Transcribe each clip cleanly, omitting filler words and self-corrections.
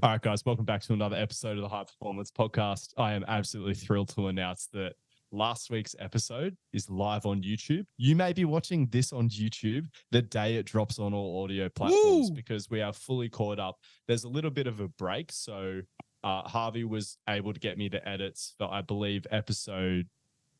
All right, guys, welcome back to another episode of the Hyperformance podcast. I am absolutely thrilled to announce that last week's episode is live on YouTube. You may be watching this on YouTube the day it drops on all audio platforms because we are fully caught up. There's a little bit of a break, so Harvey was able to get me the edits for, I believe, episode...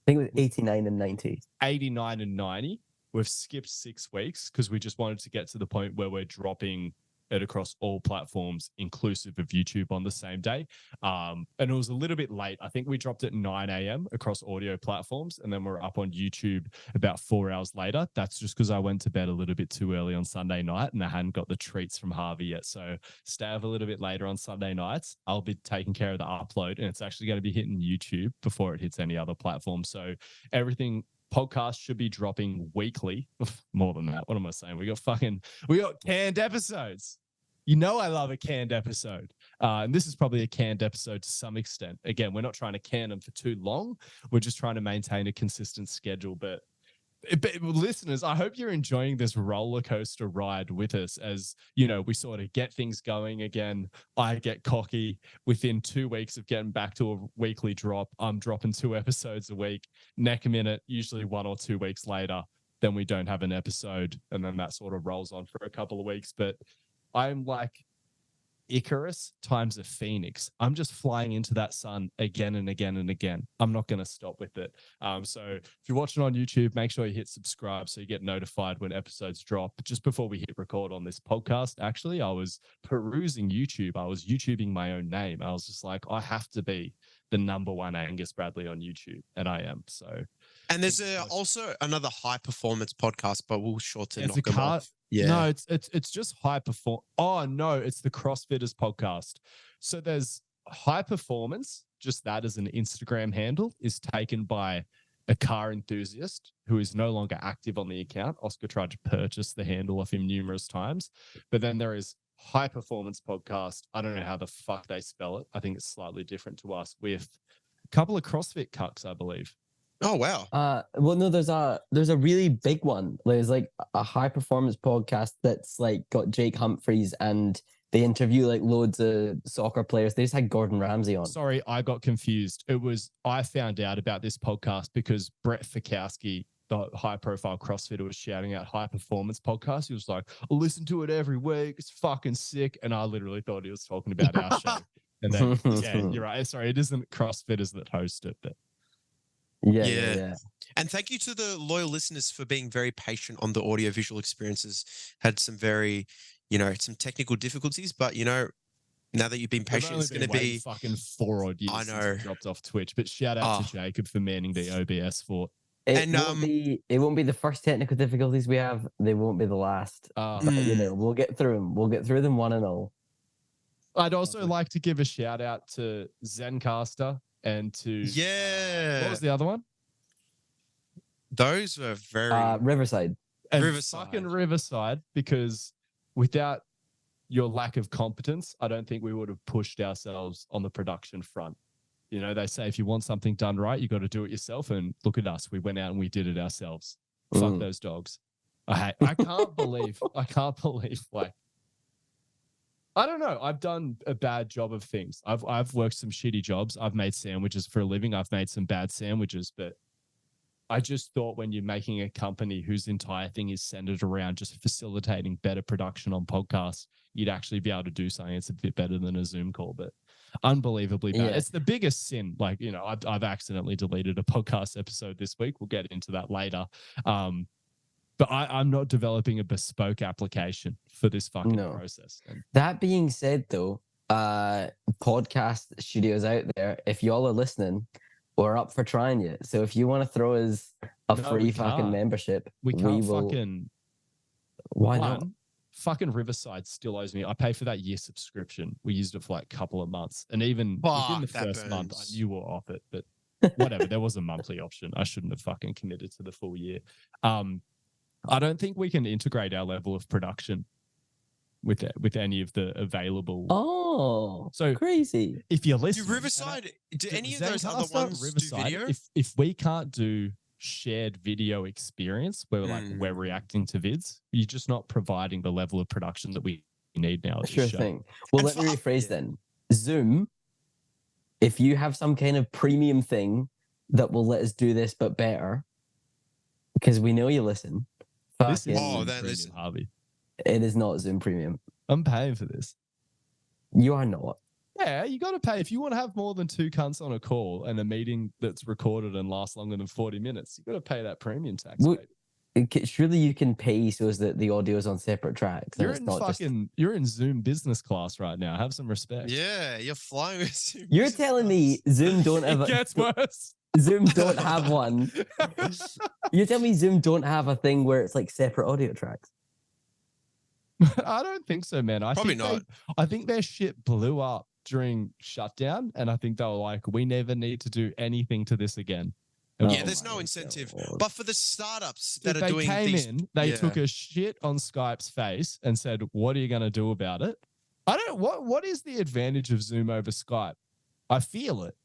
I think it was 89 and 90. 89 and 90. We've skipped 6 weeks because we just wanted to get to the point where we're dropping it across all platforms, inclusive of YouTube, on the same day. And it was a little bit late. I think we dropped at 9 a.m. across audio platforms, and then we're up on YouTube about 4 hours later. That's just because I went to bed a little bit too early on Sunday night and I hadn't got the treats from Harvey yet. So stay up a little bit later on Sunday nights. I'll be taking care of the upload, and it's actually going to be hitting YouTube before it hits any other platform. So everything... podcast should be dropping weekly. More than that. What am I saying? We got canned episodes. You know I love a canned episode. And this is probably a canned episode to some extent. Again, we're not trying to can them for too long. We're just trying to maintain a consistent schedule. But listeners, I hope you're enjoying this roller coaster ride with us as, you know, we sort of get things going again. I get cocky. Within 2 weeks of getting back to a weekly drop, I'm dropping 2 episodes a week. Next minute, usually 1 or 2 weeks later, then we don't have an episode. And then that sort of rolls on for a couple of weeks. But I'm like Icarus times a phoenix. I'm just flying into that sun again and again and again. I'm not going to stop with it. So if you're watching on YouTube, make sure you hit subscribe so you get notified when episodes drop. Just before we hit record on this podcast, actually, I was perusing YouTube. I was YouTubing my own name. I was just like, I have to be the #1 Angus Bradley on YouTube, and I am. So, and there's also another high performance podcast, but we'll sure to knock them off. Yeah. No, it's just high perform. Oh no, it's the CrossFitters podcast. So there's High Performance, just that as an Instagram handle, is taken by a car enthusiast who is no longer active on the account. Oscar tried to purchase the handle off him numerous times. But then there is High Performance Podcast. I don't know how the fuck they spell it. I think it's slightly different to us, with a couple of CrossFit cucks, I believe. Oh wow. Well, no, there's a really big one. There's like a high performance podcast that's like got Jake Humphreys, and they interview like loads of soccer players. They just had Gordon Ramsay on. Sorry, I got confused. I found out about this podcast because Brett Fikowski, the high profile CrossFitter, was shouting out High Performance Podcast. He was like, I listen to it every week. It's fucking sick. And I literally thought he was talking about our show. And then, yeah, you're right. Sorry, it isn't CrossFitters that host it, but Yeah. And thank you to the loyal listeners for being very patient on the audio visual experiences. Had some very, some technical difficulties, but now that you've been patient, it's going to be fucking 4 odd years. I know. Since dropped off Twitch, but shout out to Jacob for manning the OBS fort. It won't be the first technical difficulties we have. They won't be the last. But, we'll get through them. We'll get through them one and all. I'd also like to give a shout out to Zencaster and to what was the other one? Those were very Riverside. And fucking Riverside, because without your lack of competence, I don't think we would have pushed ourselves on the production front. They say if you want something done right, you got to do it yourself. And look at us, we went out and we did it ourselves. Fuck those dogs. I can't believe like. I don't know. I've done a bad job of things. I've worked some shitty jobs. I've made sandwiches for a living. I've made some bad sandwiches, but I just thought when you're making a company whose entire thing is centered around just facilitating better production on podcasts, you'd actually be able to do something that's a bit better than a Zoom call, but unbelievably bad. Yeah. It's the biggest sin. Like, I've accidentally deleted a podcast episode this week. We'll get into that later. But I'm not developing a bespoke application for this fucking process. That being said, though, podcast studios out there, if y'all are listening, we're up for trying it. So if you want to throw us a free fucking membership, we will. Why not? Fucking Riverside still owes me. I pay for that year subscription. We used it for like a couple of months. And even within the first month, I knew we were off it. But whatever, there was a monthly option. I shouldn't have fucking committed to the full year. I don't think we can integrate our level of production with any of the available. Oh, so crazy! If you're listening, do Riverside? Do any of those other ones Riverside, do video? If we can't do shared video experience where we're reacting to vids, you're just not providing the level of production that we need now. At Sure this show. thing. Well, And let me for- rephrase yeah. then. Zoom, if you have some kind of premium thing that will let us do this but better, because we know you listen. This is fucking- Oh, Zoom that Premium, listen. Harvey. It is not Zoom Premium. I'm paying for this. You are not. Yeah, you got to pay if you want to have more than 2 cunts on a call and a meeting that's recorded and lasts longer than 40 minutes. You got to pay that premium tax. Well, Baby. Surely you can pay so as that the audio is on separate tracks. And You're it's in not fucking. You're in Zoom business class right now. Have some respect. Yeah, you're flying with Zoom You're business telling me class. Zoom don't have It gets worse. Zoom don't have one. You're telling me Zoom don't have a thing where it's like separate audio tracks. I don't think so, man. Probably think I think their shit blew up during shutdown, and I think they were like, "We never need to do anything to this again." And Yeah, Oh there's my no incentive. God. But for the startups if that are they doing came these, in, they yeah. took a shit on Skype's face and said, "What are you going to do about it?" I don't. What is the advantage of Zoom over Skype? I feel it.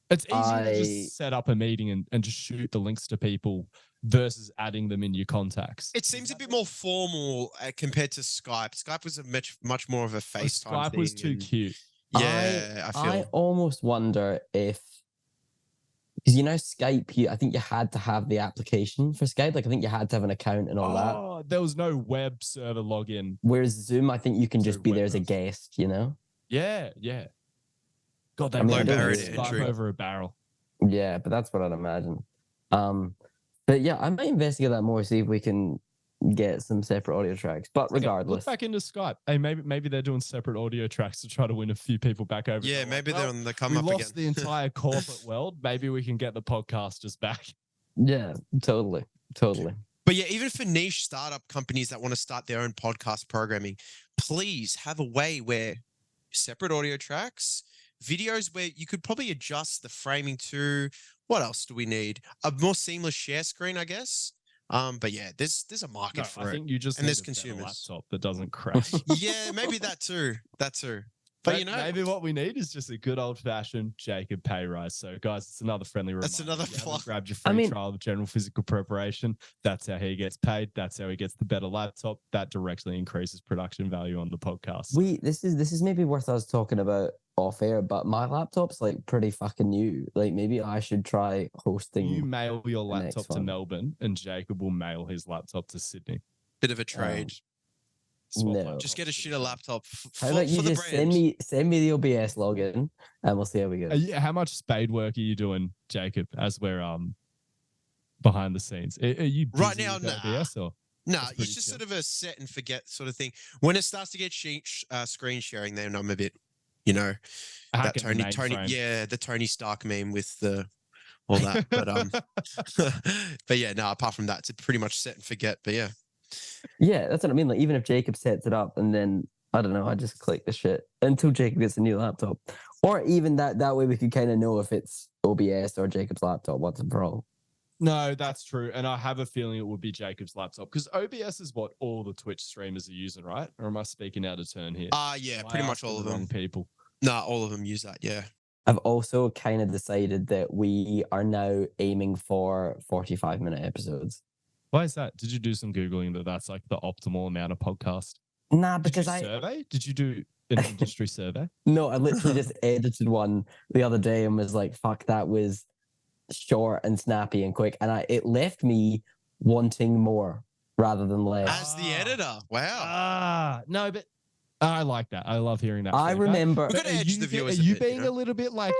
It's easier to just set up a meeting and just shoot the links to people versus adding them in your contacts. It seems a bit more formal compared to Skype. Skype was a much more of a FaceTime Skype thing. was too and- cute. Yeah, I I feel. almost wonder if, because Skype, I think you had to have the application for Skype. Like I think you had to have an account and all that. Oh, there was no web server login. Whereas Zoom, I think you can So just be there as a web guest. Yeah, yeah. God, they I mean, Low I don't barrier know. to Skype entry. over a barrel. Yeah, but that's what I'd imagine. But yeah, I might investigate that more, see if we can get some separate audio tracks. But Okay, look regardless, back into Skype. Hey, maybe they're doing separate audio tracks to try to win a few people back over. Yeah, They're like, maybe they're "Well, on the come we up lost again. the entire corporate world. Maybe we can get the podcasters back. yeah, totally. But yeah, even for niche startup companies that want to start their own podcast programming, please have a way where separate audio tracks, videos where you could probably adjust the framing to. What else do we need? A more seamless share screen, I guess. But yeah, there's a market No, for I it. think you just And need there's a better consumers. laptop that doesn't crash. Yeah, maybe that too. That too. But maybe what we need is just a good old fashioned Jacob pay rise. So, guys, it's another friendly reminder. That's another If you haven't plug. grabbed your I free mean- trial of general physical preparation. That's how he gets paid. That's how he gets the better laptop. That directly increases production value on the podcast. This is maybe worth us talking about off air, but my laptop's like pretty fucking new. Like maybe I should try hosting. You mail your the next laptop to one. Melbourne, and Jacob will mail his laptop to Sydney. Bit of a trade. Swap No. laptops Just get a for shitter the show. laptop How for, about you for the just brand. send me the OBS login and we'll see how we go. How much spade work are you doing, Jacob? As we're behind the scenes, are you busy Right now, with nah. OBS or? No, That's pretty it's just chill. sort of a set and forget sort of thing. When it starts to get screen sharing, then I'm a bit, that Hacking the Tony, mainframe. yeah, the Tony Stark meme with the all that. But yeah, no. Apart from that, it's pretty much set and forget. But yeah, Yeah, that's what I mean. Like even if Jacob sets it up and then I don't know, I just click the shit until Jacob gets a new laptop. Or even that way we could kind of know if it's OBS or Jacob's laptop, what's the problem. No, that's true. And I have a feeling it would be Jacob's laptop because OBS is what all the Twitch streamers are using, right? Or am I speaking out of turn here? yeah, Am I pretty much asking all the of them. wrong people. No, all of them use that. Yeah. I've also kind of decided that we are now aiming for 45-minute episodes. Why is that? Did you do some Googling that that's like the optimal amount of podcast? Nah, Did because you survey? Did you do an industry survey? No, I literally just edited one the other day and was like, fuck, that was short and snappy and quick. And it left me wanting more rather than less. As the editor, wow. No, but I like that. I love hearing that. I feedback. remember. We're gonna Are edge you, the viewers are a you bit, you being know? a little bit like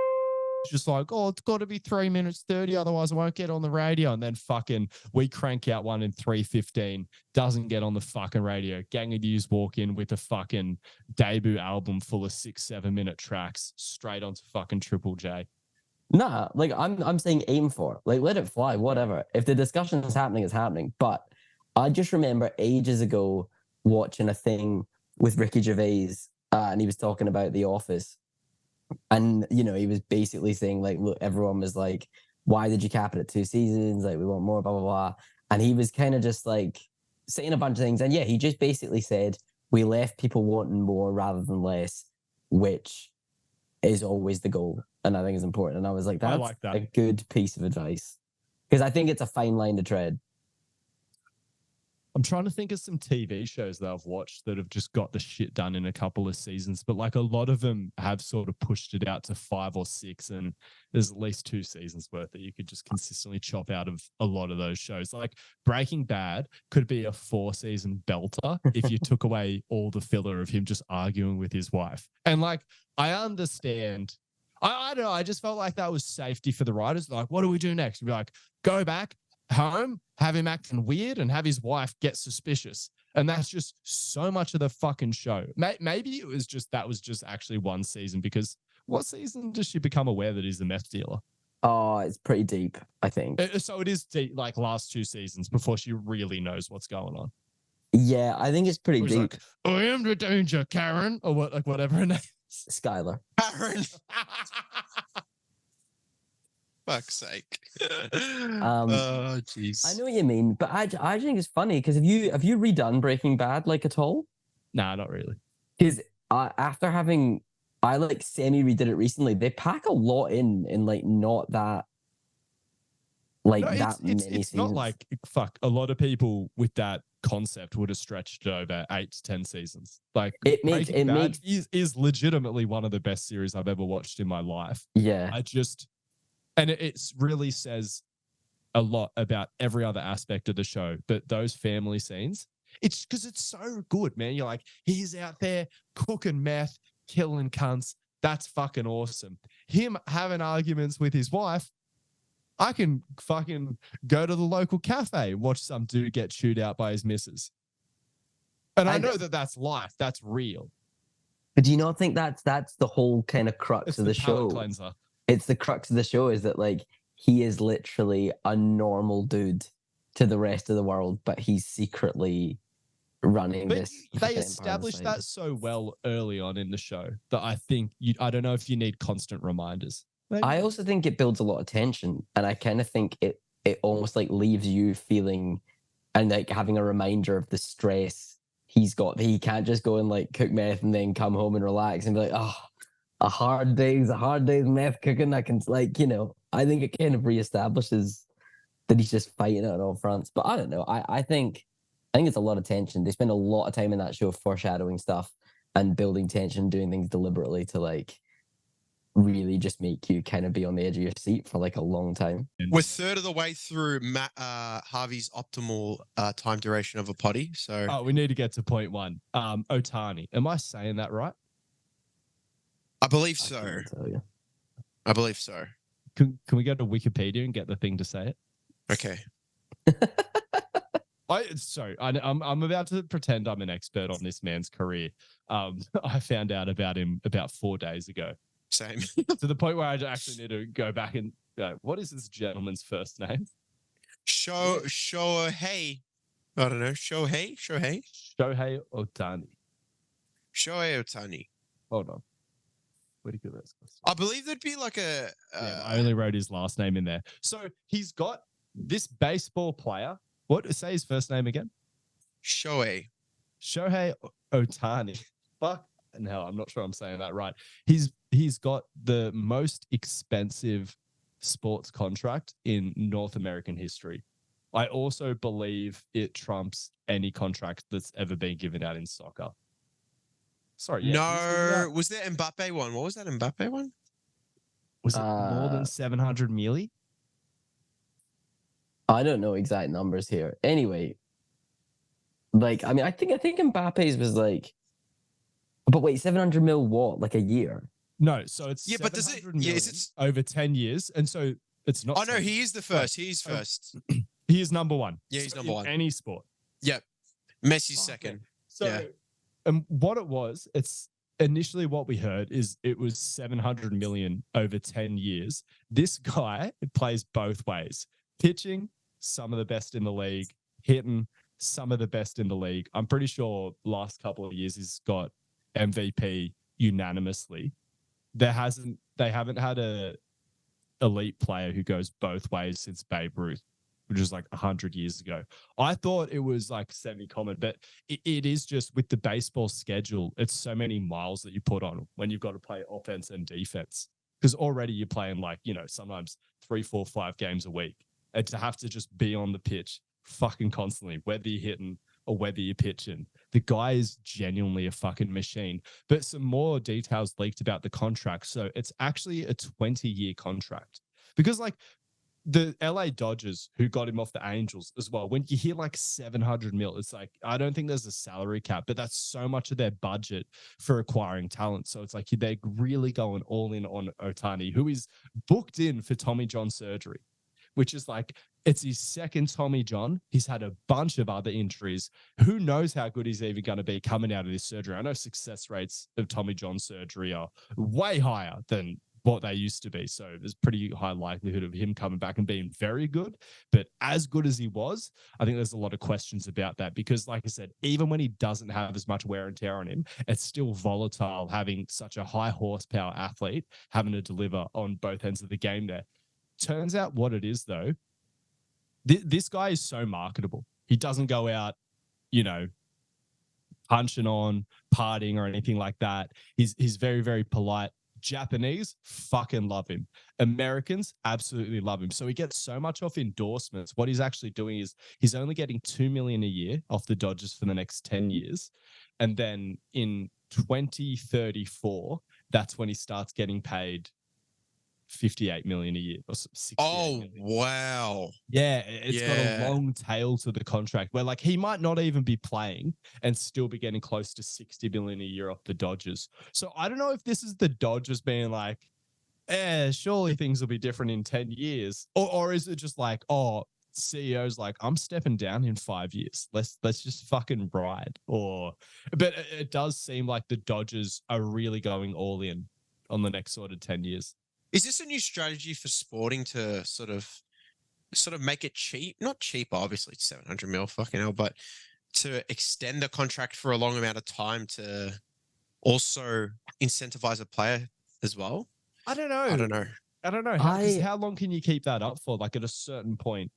just like, oh, it's got to be 3 minutes 30, otherwise I won't get on the radio. And then fucking we crank out one in 3:15, doesn't get on the fucking radio. Gang of News walk in with a fucking debut album full of 6-7 minute tracks straight onto fucking Triple J. Nah, like I'm saying aim for. Like let it fly, whatever. If the discussion is happening, it's happening. But I just remember ages ago watching a thing with Ricky Gervais, and he was talking about The Office. And he was basically saying, like, look, everyone was like, why did you cap it at 2 seasons? Like, we want more, blah, blah, blah. And he was kind of just like saying a bunch of things. And yeah, he just basically said, we left people wanting more rather than less, which is always the goal. And I think it's important. And I was like, I that's like that. a good piece of advice. Because I think it's a fine line to tread. I'm trying to think of some TV shows that I've watched that have just got the shit done in a couple of seasons, but like a lot of them have sort of pushed it out to 5 or 6, and there's at least 2 seasons worth that you could just consistently chop out of a lot of those shows. Like Breaking Bad could be a 4-season belter if you took away all the filler of him just arguing with his wife. And like, I understand. I don't know. I just felt like that was safety for the writers. Like, what do we do next? We'd be like, go back home, have him acting weird, and have his wife get suspicious. And that's just so much of the fucking show. Maybe it was just that was just actually 1 season, because what season does she become aware that he's a meth dealer? Oh, it's pretty deep, I think. So it is deep, like last 2 seasons before she really knows what's going on. Yeah, I think it's pretty deep. Like, I am the danger, Karen, or what, like whatever her name. Skylar. Karen. Fuck's sake. Oh, jeez. I know what you mean, but I think it's funny because have you redone Breaking Bad like at all? Nah, not really. Because after having, I like semi redid it recently. They pack a lot in like not that like No, that many it's seasons. not like fuck. A lot of people with that concept would have stretched it over 8 to 10 seasons. Like Breaking Bad is legitimately one of the best series I've ever watched in my life. Yeah, and it really says a lot about every other aspect of the show. But those family scenes, it's because it's so good, man. You're like, he's out there cooking meth, killing cunts. That's fucking awesome. Him having arguments with his wife, I can fucking go to the local cafe, watch some dude get chewed out by his missus. And I know that that's life. That's real. but do you not think that's the whole kind of crux It's of the show? Cleanser. It's the crux of the show is that like he is literally a normal dude to the rest of the world, but he's secretly running this. They established that so well early on in the show that I think I don't know if you need constant reminders. Maybe. I also think it builds a lot of tension, and I kind of think it almost like leaves you feeling and like having a reminder of the stress he's got. He can't just go and like cook meth and then come home and relax and be like, oh, a hard day's meth cooking. I can like, you know, I think it kind of reestablishes that he's just fighting it on all fronts. But I don't know. I think it's a lot of tension. They spend a lot of time in that show foreshadowing stuff and building tension, doing things deliberately to like really just make you kind of be on the edge of your seat for like a long time. We're third of the way through Harvey's optimal time duration of a potty. So we need to get to point 1. Otani. Am I saying that right? I believe so. I believe so. Can we go to Wikipedia and get the thing to say it? Okay. I'm about to pretend I'm an expert on this man's career. I found out about him about 4 days ago. Same. To the point where I actually need to go back and go, what is this gentleman's first name? Shohei. I don't know. Shohei Otani. Shohei Otani. Hold on. Where'd he go? I believe there'd be like a. I only wrote his last name in there. So he's got this baseball player. What? Say his first name again. Shohei Otani. Fuck. No, I'm not sure I'm saying that right. He's got the most expensive sports contract in North American history. I also believe it trumps any contract that's ever been given out in soccer. Sorry. Yeah, no, was there Mbappe one? What was that Mbappe one? Was it more than 700 milli? I don't know exact numbers here. Anyway, like I mean, I think Mbappe's was like, but wait, 700 mil what? Like a year? No, so it's but does it? Yeah, is it over 10 years? And so it's not. Oh no, he is the first. He's first. He is number 1. Yeah, he's number 1. Any sport. Yep. Messi's second. So, yeah. And what it was, it's initially what we heard is it was 700 million over 10 years. This guy plays both ways. Pitching, some of the best in the league. Hitting, some of the best in the league. I'm pretty sure last couple of years he's got MVP unanimously. They haven't had a elite player who goes both ways since Babe Ruth, which was like 100 years ago. I thought it was like semi-common, but it is just with the baseball schedule, it's so many miles that you put on when you've got to play offense and defense. Because already you're playing like, you know, sometimes 3, 4, 5 games a week. And to have to just be on the pitch fucking constantly, whether you're hitting, or whether you're pitching. The guy is genuinely a fucking machine. But some more details leaked about the contract. So it's actually a 20-year contract. Because like the LA Dodgers, who got him off the Angels as well, when you hear like 700 mil, it's like, I don't think there's a salary cap, but that's so much of their budget for acquiring talent. So it's like they're really going all in on Ohtani, who is booked in for Tommy John surgery, which is like, it's his second Tommy John. He's had a bunch of other injuries. Who knows how good he's even going to be coming out of this surgery? I know success rates of Tommy John surgery are way higher than what they used to be. So there's pretty high likelihood of him coming back and being very good. But as good as he was, I think there's a lot of questions about that because, like I said, even when he doesn't have as much wear and tear on him, it's still volatile having such a high horsepower athlete having to deliver on both ends of the game there. Turns out what it is, though, this guy is so marketable. He doesn't go out, punching on, partying or anything like that. He's very, very polite. Japanese fucking love him. Americans absolutely love him. So he gets so much off endorsements. What he's actually doing is he's only getting $2 million a year off the Dodgers for the next 10 years. And then in 2034, that's when he starts getting paid $58 million a year or $68 million. Wow. Yeah, it's got a long tail to the contract where like he might not even be playing and still be getting close to $60 million a year off the Dodgers. So I don't know if this is the Dodgers being like, surely things will be different in 10 years. Or is it just like, CEO's like, I'm stepping down in 5 years. Let's just fucking ride. But it does seem like the Dodgers are really going all in on the next sort of 10 years. Is this a new strategy for Sporting to sort of make it cheap? Not cheap, obviously, 700 mil, fucking hell, but to extend the contract for a long amount of time to also incentivize a player as well? I don't know. How long can you keep that up for? Like at a certain point.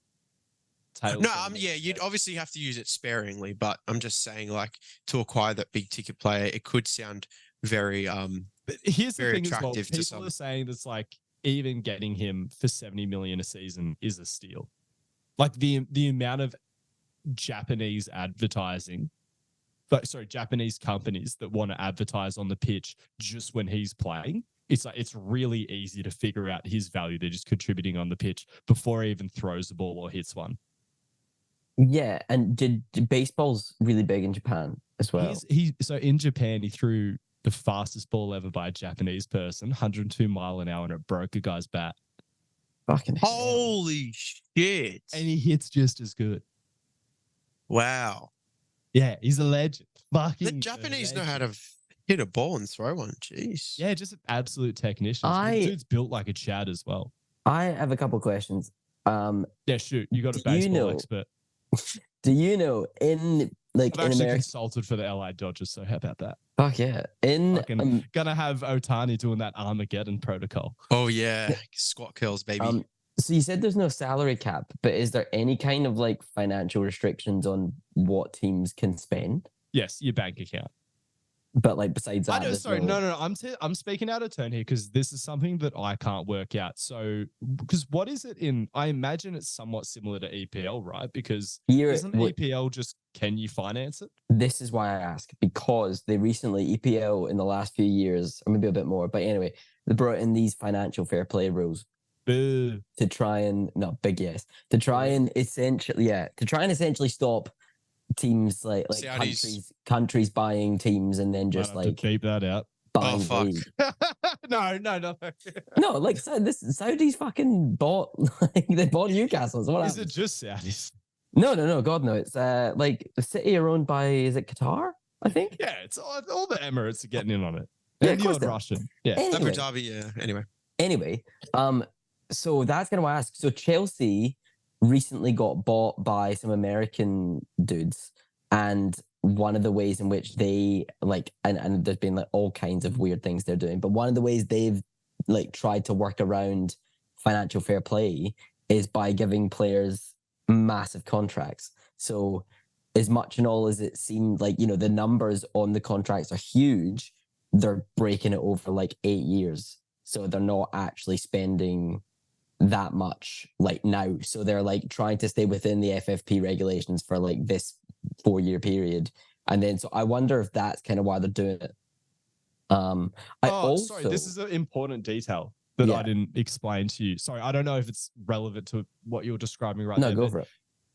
You'd obviously have to use it sparingly, but I'm just saying, like, to acquire that big ticket player, it could sound very but here's the thing as well. attractive to People some. are saying that's like even getting him for 70 million a season is a steal. Like the amount of Japanese Japanese companies that want to advertise on the pitch just when he's playing. It's like it's really easy to figure out his value. They're just contributing on the pitch before he even throws the ball or hits one. Yeah, and did baseball's really big in Japan as well? So in Japan, he threw the fastest ball ever by a Japanese person, 102 mile an hour, and it broke a guy's bat. Fucking hell. Holy shit. And he hits just as good. Wow. Yeah, he's a legend. The Japanese know how to hit a ball and throw one. Jeez. Yeah, just an absolute technician. The dude's built like a Chad as well. I have a couple questions. Yeah, shoot. You got a baseball expert. Do you know I've actually America consulted for the LA Dodgers, so how about that? Fuck yeah. Gonna have Ohtani doing that Armageddon protocol. Oh yeah. Squat kills, baby. So you said there's no salary cap, but is there any kind of like financial restrictions on what teams can spend? Yes, your bank account. But like besides that, no. I'm speaking out of turn here because this is something that I can't work out. So, because what is it in? I imagine it's somewhat similar to EPL, right? Because isn't EPL just can you finance it? This is why I ask, because they recently EPL in the last few years, or maybe a bit more, but anyway, they brought in these financial fair play rules to try and essentially stop teams like countries buying teams and then just like beep that out. Buying fuck. No. No, like Saudis fucking bought they bought Newcastle. So is it just Saudis? No, God no. It's like the City are owned by, is it Qatar? I think. Yeah, it's all the Emirates are getting in on it. Yeah, and the odd Russian. Yeah. Abu Dhabi, yeah. Anyway. So that's gonna ask. So Chelsea recently got bought by some American dudes, and one of the ways in which they like and there's been like all kinds of weird things they're doing, but one of the ways they've like tried to work around financial fair play is by giving players massive contracts. So as much and all as it seemed like, the numbers on the contracts are huge, they're breaking it over like 8 years, so they're not actually spending that much like now. So they're like trying to stay within the FFP regulations for like this 4-year period. And then, so I wonder if that's kind of why they're doing it. Sorry, this is an important detail that I didn't explain to you. Sorry, I don't know if it's relevant to what you're describing right now. No, go for it.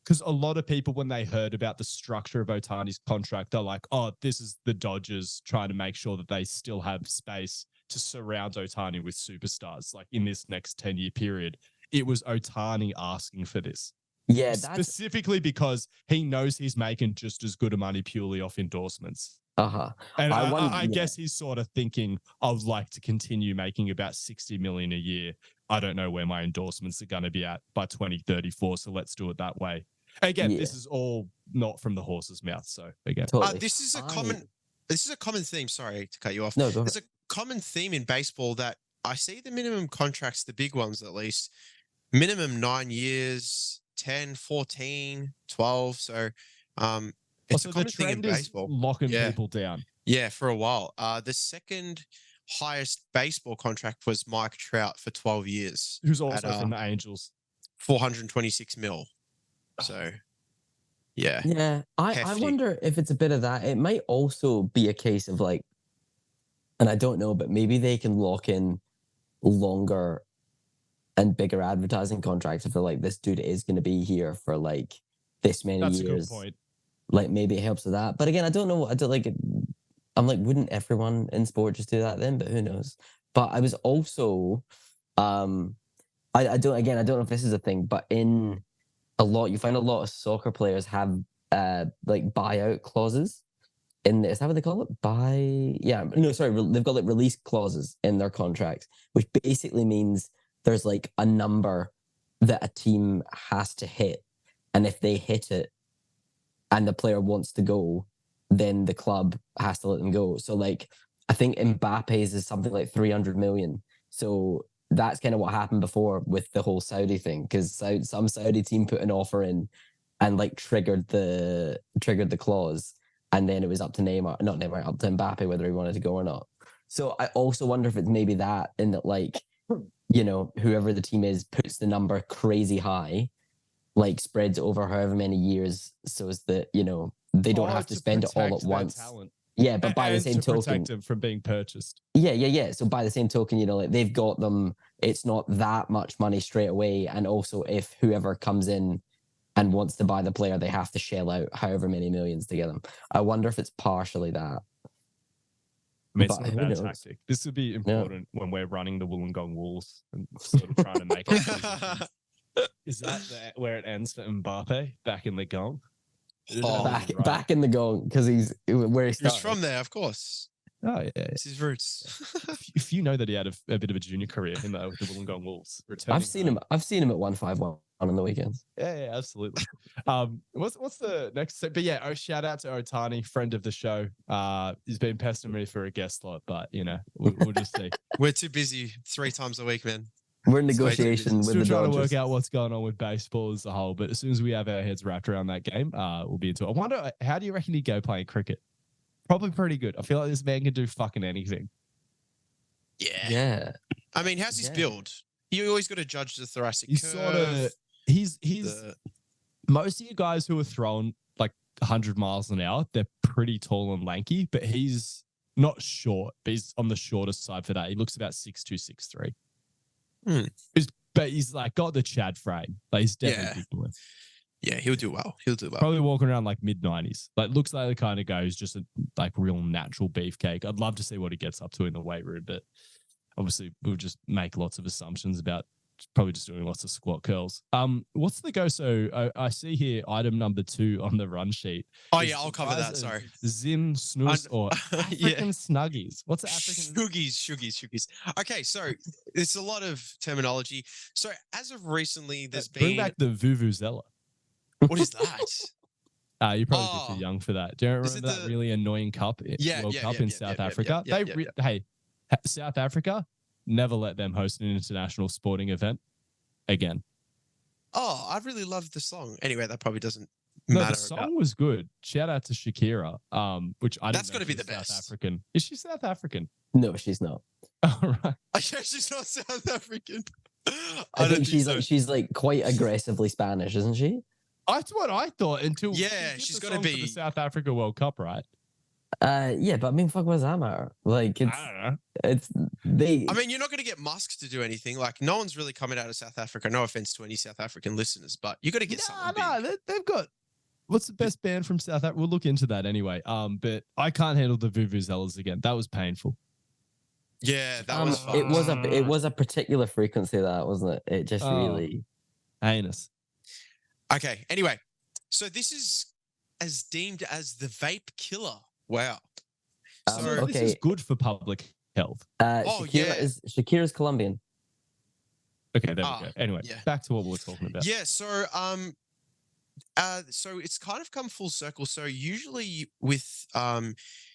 Because a lot of people, when they heard about the structure of Ohtani's contract, they're like, oh, this is the Dodgers trying to make sure that they still have space to surround Ohtani with superstars, like in this next 10-year period. It was Ohtani asking for this. Yeah, specifically because he knows he's making just as good a money purely off endorsements. And I guess he's sort of thinking, I would like to continue making about 60 million a year. I don't know where my endorsements are going to be at by 2034, so let's do it that way. Again, this is all not from the horse's mouth. So again, totally. This is a common theme. Sorry to cut you off. No, go ahead. There's a common theme in baseball that I see the minimum contracts, the big ones at least, minimum 9 years, 10, 14, 12. So it's a common thing in baseball. Locking people down. Yeah, for a while. The second highest baseball contract was Mike Trout for 12 years. Who's also from the Angels. 426 mil. So, yeah. Yeah, I wonder if it's a bit of that. It might also be a case of like, and I don't know, but maybe they can lock in longer and bigger advertising contracts. I feel like this dude is going to be here for like this many years. That's a good point. Like maybe it helps with that. But again, I don't know. I don't like. I'm like, wouldn't everyone in sport just do that then? But who knows? But I was also, I don't know if this is a thing, but in you find a lot of soccer players have like buyout clauses in this. Is that what they call it? They've got like release clauses in their contracts, which basically means there's like a number that a team has to hit, and if they hit it and the player wants to go, then the club has to let them go. So like I think Mbappe's is something like 300 million. So that's kind of what happened before with the whole Saudi thing, because some Saudi team put an offer in and like triggered the clause, and then it was up to up to Mbappe whether he wanted to go or not. So I also wonder if it's maybe that, in that like, you know, whoever the team is puts the number crazy high, like spreads over however many years, so as that, you know, they don't have to spend it all at once. Talent. Yeah, but by the same token, protect them from being purchased. Yeah. So by the same token, you know, like they've got them. It's not that much money straight away, and also if whoever comes in and wants to buy the player, they have to shell out however many millions to get them. I wonder if it's partially that. I mean, it's not a bad tactic. This would be important when we're running the Wollongong Wolves and sort of trying to make it. Is that where it ends for Mbappe back in the gong? Back in the gong, because he's where he started. He's from there, of course. Oh yeah, it's his roots. if you know that he had a bit of a junior career in the Wollongong Wolves, I've seen him at 151 on the weekends. Yeah, absolutely. What's the next? But yeah, shout out to Ohtani, friend of the show. He's been pestering me for a guest slot, but you know, we'll just see. We're too busy 3 times a week, man. We're in negotiation with Still the trying Dodgers. to work out what's going on with baseball as a whole. But as soon as we have our heads wrapped around that game, we'll be into it. I wonder, how do you reckon he'd go playing cricket? Probably pretty good. I feel like this man can do fucking anything. Yeah. I mean, how's his build? You always got to judge the thoracic curve. Sort of. He's most of you guys who are throwing like 100 miles an hour, they're pretty tall and lanky, but he's not short, but he's on the shortest side for that. He looks about 6'2", 6'3". But he's like got the Chad frame. Like he's definitely big boy. Yeah, he'll do well. Probably walking around like mid-90s. Like looks like the kind of guy who's just a like real natural beefcake. I'd love to see what he gets up to in the weight room, but obviously we'll just make lots of assumptions about probably just doing lots of squat curls. What's the go? So I see here item number 2 on the run sheet. Oh yeah, I'll cover that. Sorry. Zim Snooze or African Snuggies. What's African? Shuggies. Okay, so it's a lot of terminology. So as of recently, there's bring been back the Vuvuzela. What is that? You're probably too young for that. Do you remember that really annoying World Cup in South Africa? Hey, South Africa, never let them host an international sporting event again. Oh, I really loved the song. Anyway, that probably doesn't matter. matter. The song was good. Shout out to Shakira. Which I That's got to be the best. South African. Is she South African? No, she's not. All right. She's not South African. I think she's like quite aggressively Spanish, isn't she? That's what I thought until she Yeah, did she's the gotta song for be- the South Africa World Cup, right? Yeah, but I mean, fuck, what does that matter? Like, I don't know. it's they. I mean, you're not going to get Musk to do anything. Like, no one's really coming out of South Africa. No offense to any South African listeners, but you got to get someone big. They've got. What's the best band from South Africa? We'll look into that anyway. But I can't handle the Vuvuzelas again. That was painful. Yeah, that was fun. It was a particular frequency that wasn't it? It just really heinous. Okay. Anyway, so this is as deemed as the vape killer. Wow. So okay. This is good for public health. Shakira's Colombian. Okay, there we go. Anyway, yeah. back to what we were talking about. Yeah. So it's kind of come full circle. So usually with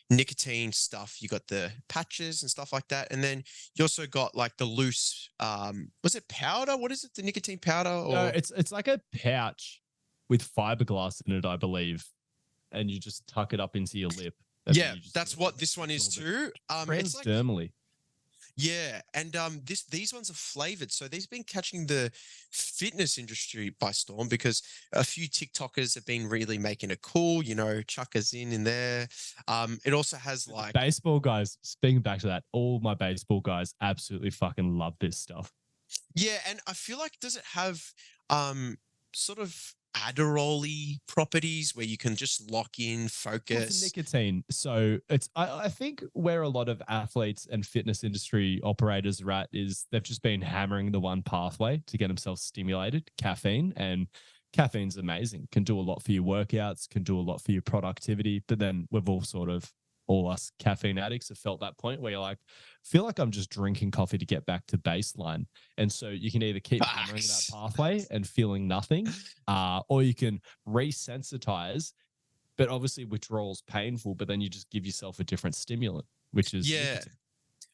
nicotine stuff, you got the patches and stuff like that, and then you also got like the loose. Was it powder? What is it? The nicotine powder? Or No, it's like a pouch with fiberglass in it, I believe, and you just tuck it up into your lip. Yeah, that's what this one is too. It's like, Transdermally. yeah, and these ones are flavored, so these have been catching the fitness industry by storm because a few TikTokers have been really making it cool. You know, chuckers in there. It also has like baseball guys. Speaking back to that, all my baseball guys absolutely fucking love this stuff. Yeah, and I feel like does it have sort of Adderall-y properties where you can just lock in, focus? It's nicotine. So it's I think where a lot of athletes and fitness industry operators are at is they've just been hammering the one pathway to get themselves stimulated, caffeine. And caffeine's amazing. Can do a lot for your workouts, can do a lot for your productivity. But then we've all us caffeine addicts have felt that point where you're like, feel like I'm just drinking coffee to get back to baseline. And so you can either keep hammering that pathway and feeling nothing, or you can resensitize, but obviously withdrawal's painful, but then you just give yourself a different stimulant, which is nicotine.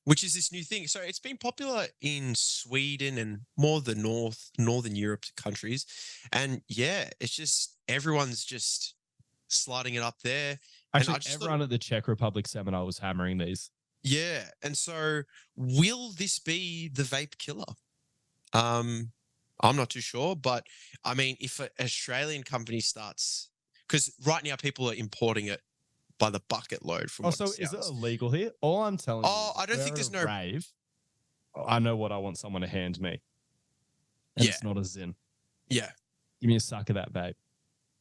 Which is this new thing. So it's been popular in Sweden and more the Northern Europe countries. And yeah, it's just everyone's just sliding it up there. Actually, everyone at the Czech Republic seminar was hammering these. Yeah. And so will this be the vape killer? I'm not too sure, but I mean, if an Australian company starts, because right now people are importing it by the bucket load from so is it illegal here? All I'm telling you I don't think there's no rave. I know what I want someone to hand me. And it's not a Zin. Yeah. Give me a suck of that vape.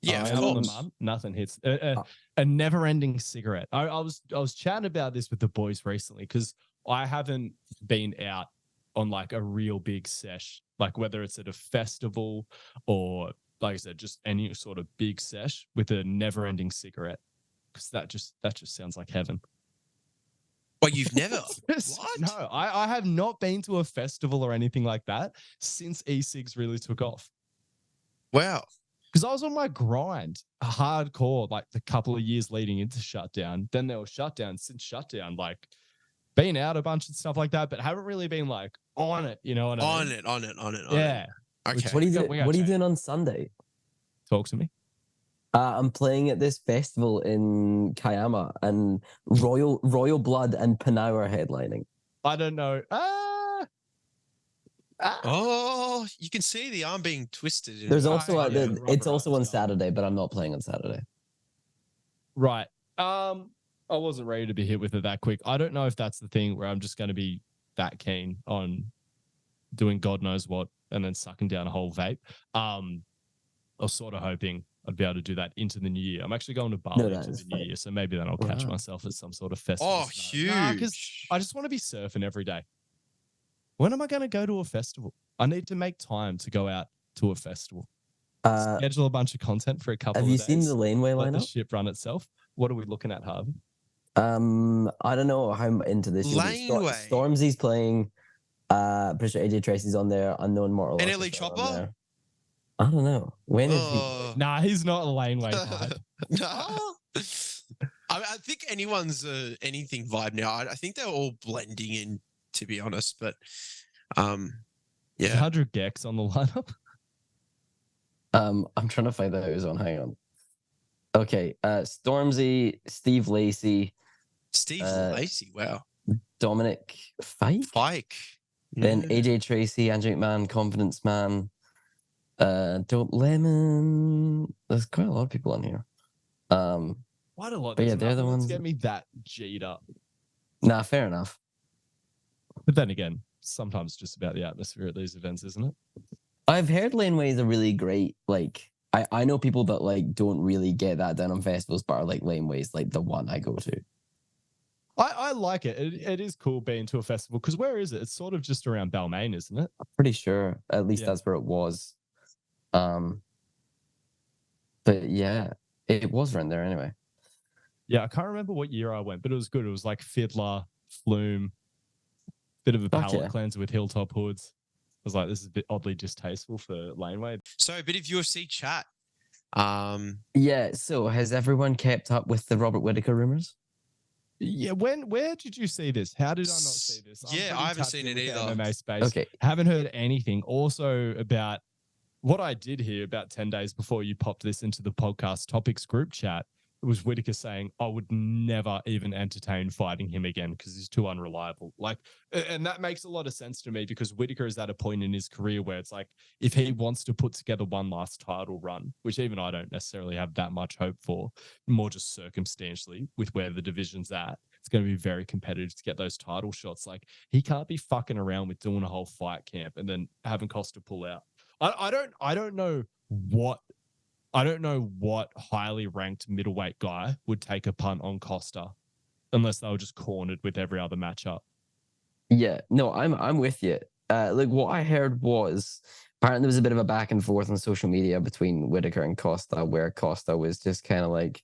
Yeah, of course. Nothing hits a never-ending cigarette. I was chatting about this with the boys recently because I haven't been out on like a real big sesh, like whether it's at a festival or like I said, just any sort of big sesh with a never-ending cigarette, because that just sounds like heaven. Well, you've never? What? No, I have not been to a festival or anything like that since e-cigs really took off. Wow. Because I was on my grind, hardcore, like the couple of years leading into shutdown. Then there was shutdown. Since shutdown, like been out a bunch and stuff like that, but haven't really been like on it. You know what I mean? On it. Yeah. Okay. What are you doing on Sunday? Talk to me. I'm playing at this festival in Kayama, and Royal Blood and Panau are headlining. I don't know. Oh, you can see the arm being twisted. There's also it's also on Saturday, but I'm not playing on Saturday. Right. I wasn't ready to be hit with it that quick. I don't know if that's the thing where I'm just going to be that keen on doing God knows what and then sucking down a whole vape. I was sort of hoping I'd be able to do that into the new year. I'm actually going to Bali into the new year, so maybe then I'll catch myself at some sort of festival. Oh, huge! Because I just want to be surfing every day. When am I going to go to a festival? I need to make time to go out to a festival. Schedule a bunch of content for a couple of days. Have you seen the laneway lineup? Let the ship run itself. What are we looking at, Harvey? I don't know how I'm into this. Laneway. Stormzy's playing. Pretty sure AJ Tracy's on there. Unknown Mortal. And Ellie Chopper? I don't know. When is he? Nah, he's not a laneway type. No. I think anyone's anything vibe now. I think they're all blending in, to be honest. But yeah. 100 Gex on the lineup. I'm trying to find out who's on. Hang on. Okay. Stormzy, Steve Lacy. Steve Lacy, wow. Dominic Fike. Fike. Then AJ Tracy, Andrew McMahon, Confidence Man. Don't Lemon. There's quite a lot of people on here. Quite a lot. But yeah, There's they're the nothing that's ones. get me that G'd up. Nah, fair enough. But then again, sometimes just about the atmosphere at these events, isn't it? I've heard laneways are really great. Like I know people that like don't really get that down on festivals, but are like laneways, like the one I go to. I like it. It is cool being to a festival because where is it? It's sort of just around Balmain, isn't it? I'm pretty sure. At least Yeah. that's where it was. But yeah, it was around there anyway. Yeah, I can't remember what year I went, but it was good. It was like Fiddler, Flume, bit of a Fuck palette yeah. cleanser with Hilltop hoods. I was like, this is a bit oddly distasteful for laneway. So a bit of UFC chat. Yeah, so has everyone kept up with the Robert Whittaker rumors? Yeah, where did you see this? How did I not see this? Yeah, pretty I haven't tapped seen in it with the either. MMA space. Okay. Haven't heard anything. Also about what I did hear about 10 days before you popped this into the podcast topics group chat. It was Whittaker saying, I would never even entertain fighting him again because he's too unreliable. Like, and that makes a lot of sense to me because Whittaker is at a point in his career where it's like, if he wants to put together one last title run, which even I don't necessarily have that much hope for, more just circumstantially with where the division's at, it's going to be very competitive to get those title shots. Like, he can't be fucking around with doing a whole fight camp and then having Costa pull out. I don't know what highly ranked middleweight guy would take a punt on Costa unless they were just cornered with every other matchup. Yeah, no, I'm with you. Like what I heard was apparently there was a bit of a back and forth on social media between Whittaker and Costa, where Costa was just kind of like,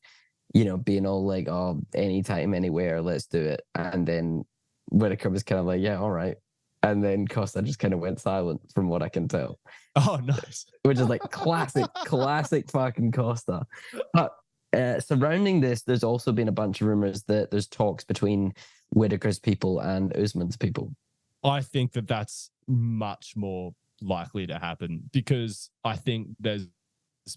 being all like, oh, anytime, anywhere, let's do it. And then Whittaker was kind of like, yeah, all right. And then Costa just kind of went silent from what I can tell. Oh, nice. Which is like classic fucking Costa. But surrounding this, there's also been a bunch of rumors that there's talks between Whittaker's people and Usman's people. I think that that's much more likely to happen because I think there's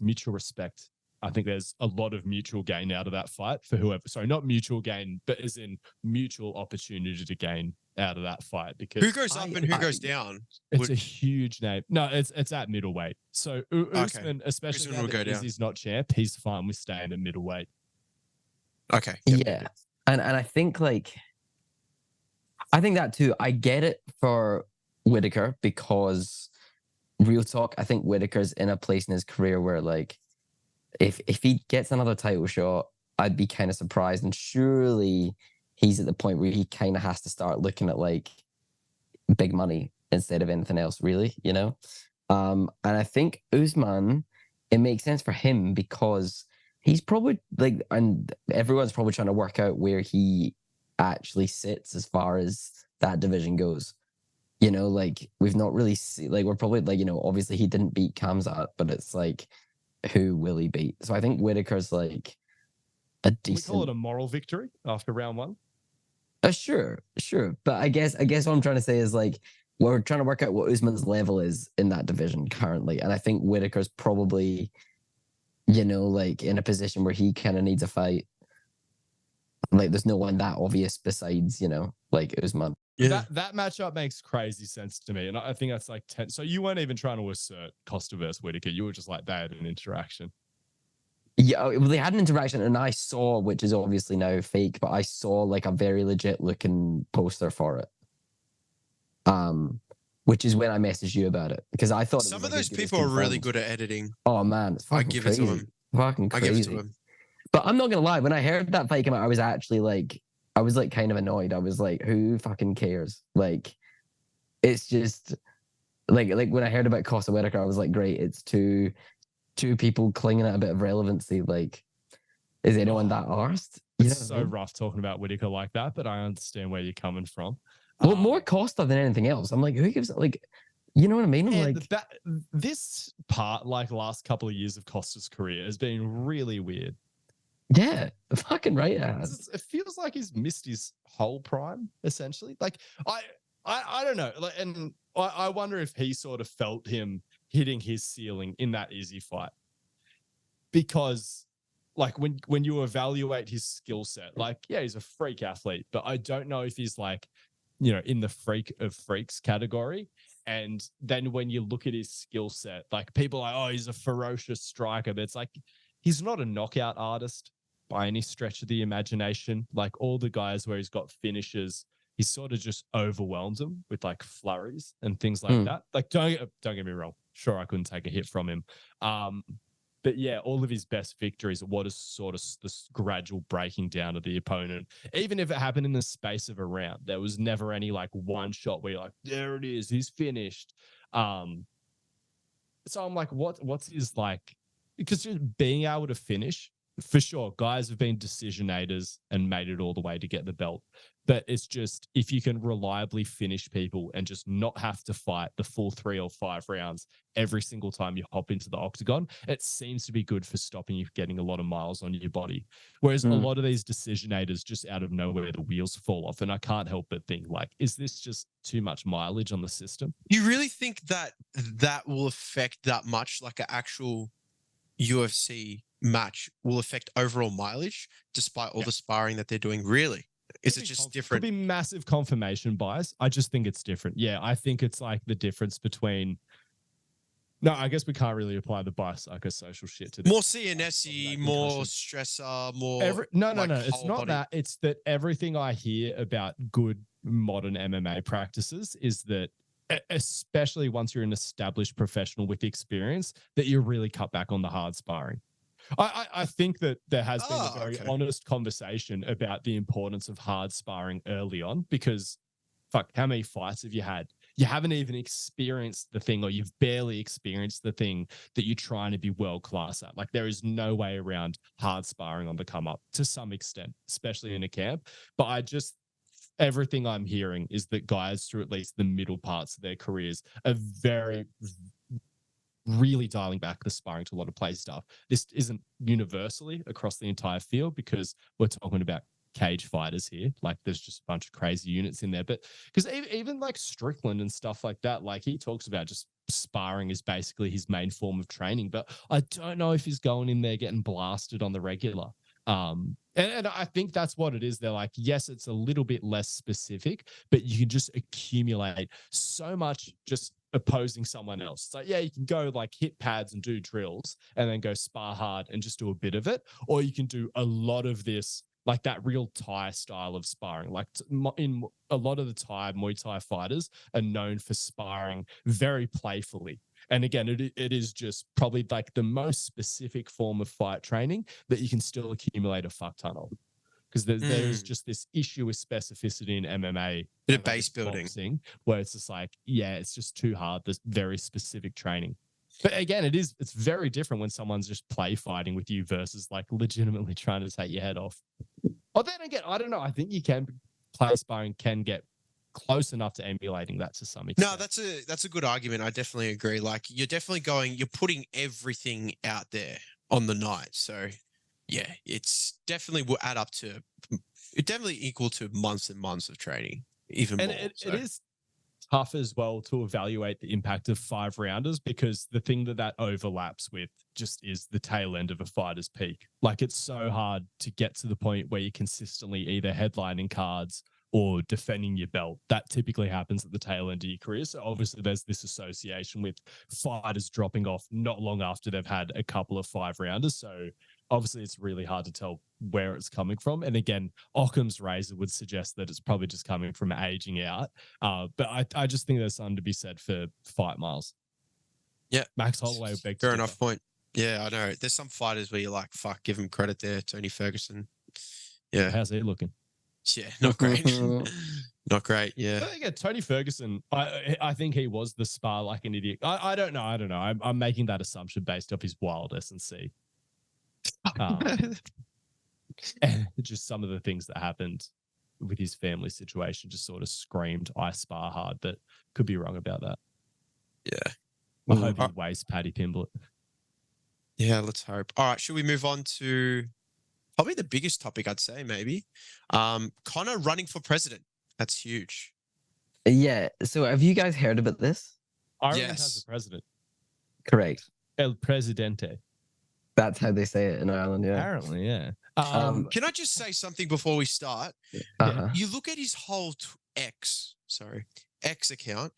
mutual respect. I think there's a lot of mutual gain out of that fight for whoever. Sorry, not mutual gain, but as in mutual opportunity to gain out of that fight. Because who goes up and who goes down? It's a huge name. No, it's at middleweight. So Usman, especially Usman will go down. He's not champ, he's fine with staying at middleweight. Okay. Yeah. And I think I think that too. I get it for Whittaker because real talk, I think Whittaker's in a place in his career where like if he gets another title shot, I'd be kind of surprised. And surely he's at the point where he kind of has to start looking at like big money instead of anything else, really, And I think Usman, it makes sense for him because he's probably like, and everyone's probably trying to work out where he actually sits as far as that division goes. Like we've not really seen, like we're probably like, obviously he didn't beat Khamzat, but it's like, who will he beat? So I think Whittaker's like a decent. We call it a moral victory after round one. Sure. But I guess what I'm trying to say is like we're trying to work out what Usman's level is in that division currently, and I think Whittaker's probably, like in a position where he kind of needs a fight. Like there's no one that obvious besides, like Usman. Yeah. That matchup makes crazy sense to me. And I think that's like 10. So you weren't even trying to assert Costa versus Whittaker. You were just like, they had an interaction. Yeah, well, they had an interaction and I saw, which is obviously now fake, but I saw like a very legit looking poster for it. Which is when I messaged you about it because I thought some of those people are really good at editing. Oh man, it's fucking give crazy. it to them. Fucking crazy. I give it to them. But I'm not gonna lie, when I heard that fight come out, I was actually like, kind of annoyed. I was like, who fucking cares? Like, it's just like when I heard about Costa Whittaker, I was like, great, it's two people clinging at a bit of relevancy. Like, is anyone that arsed? It's so rough talking about Whittaker like that, but I understand where you're coming from. Well, more Costa than anything else. I'm like, who gives like, you know what I mean? I'm like, this part, like last couple of years of Costa's career, has been really weird. Yeah, fucking right. It feels like he's missed his whole prime, essentially. Like I don't know. Like, and I wonder if he sort of felt him hitting his ceiling in that Izzy fight. Because like when you evaluate his skill set, like, yeah, he's a freak athlete, but I don't know if he's like, in the freak of freaks category. And then when you look at his skill set, like people are like, oh, he's a ferocious striker. But it's like, he's not a knockout artist by any stretch of the imagination. Like all the guys where he's got finishes, he sort of just overwhelms them with like flurries and things like that. Like, don't get me wrong. Sure, I couldn't take a hit from him. But yeah, all of his best victories are what is sort of this gradual breaking down of the opponent. Even if it happened in the space of a round, there was never any like one shot where you're like, there it is, he's finished. So I'm like, what's his like? Because just being able to finish, for sure, guys have been decisionators and made it all the way to get the belt. But it's just, if you can reliably finish people and just not have to fight the full 3 or 5 rounds every single time you hop into the octagon, it seems to be good for stopping you getting a lot of miles on your body. Whereas a lot of these decisionators, just out of nowhere, the wheels fall off. And I can't help but think, like, is this just too much mileage on the system? You really think that that will affect that much, like an actual UFC match will affect overall mileage despite all the sparring that they're doing? Really? Is it just different? Could be massive confirmation bias. I just think it's different. Yeah, I think it's like the difference between. No, I guess we can't really apply the biopsychosocial shit to this. More CNS-y, more stressor, more. No. It's not body. That. It's that everything I hear about good modern MMA practices is that, especially once you're an established professional with experience, that you really cut back on the hard sparring. I think that there has been a very honest conversation about the importance of hard sparring early on, because fuck, how many fights have you had? You haven't even experienced the thing, or you've barely experienced the thing that you're trying to be world class at. Like, there is no way around hard sparring on the come up to some extent, especially in a camp. But everything I'm hearing is that guys through at least the middle parts of their careers are really dialing back the sparring to a lot of play stuff. This isn't universally across the entire field, because we're talking about cage fighters here. Like, there's just a bunch of crazy units in there. But because even like Strickland and stuff like that, like he talks about just sparring is basically his main form of training. But I don't know if he's going in there getting blasted on the regular. And I think that's what it is. They're like, yes, it's a little bit less specific, but you can just accumulate so much just opposing someone else. It's like, yeah, you can go like hit pads and do drills and then go spar hard and just do a bit of it. Or you can do a lot of this, like that real Thai style of sparring. Like in a lot of the Thai, Muay Thai fighters are known for sparring very playfully. And again, it is just probably like the most specific form of fight training that you can still accumulate a fuck ton of. Because there's just this issue with specificity in MMA. Bit of base building. Boxing, where it's just like, yeah, it's just too hard. There's very specific training. But again, it's very different when someone's just play fighting with you versus like legitimately trying to take your head off. Or then again, I don't know. I think play sparring can get close enough to emulating that to some extent. No, that's a good argument. I definitely agree. Like, you're putting everything out there on the night. So yeah, it's definitely will add up to, it definitely equal to months and months of training, even more. It is tough as well to evaluate the impact of 5 rounders, because the thing that overlaps with just is the tail end of a fighter's peak. Like, it's so hard to get to the point where you're consistently either headlining cards or defending your belt. That typically happens at the tail end of your career. So obviously there's this association with fighters dropping off not long after they've had a couple of 5 rounders. So obviously it's really hard to tell where it's coming from. And again, Occam's razor would suggest that it's probably just coming from aging out. But I just think there's something to be said for fight miles. Yeah. Max Holloway would beg to Fair differ. enough point. Yeah, I know. There's some fighters where you're like, fuck, give him credit there. Tony Ferguson. Yeah. How's he looking? Yeah, not great. Not great. Yeah. But again, Tony Ferguson, I think he was the spar like an idiot. I don't know. I'm making that assumption based off his wild S&C. And just some of the things that happened with his family situation just sort of screamed, I spar hard, but could be wrong about that. Yeah. I hope he wastes Paddy Pimblett. Yeah, let's hope. All right, should we move on to probably the biggest topic, I'd say, maybe? Connor running for president. That's huge. Yeah. So have you guys heard about this? Ireland has a president. Correct. El Presidente. That's how they say it in Ireland, yeah. Apparently, yeah. Can I just say something before we start? Uh-huh. You look at his whole X account,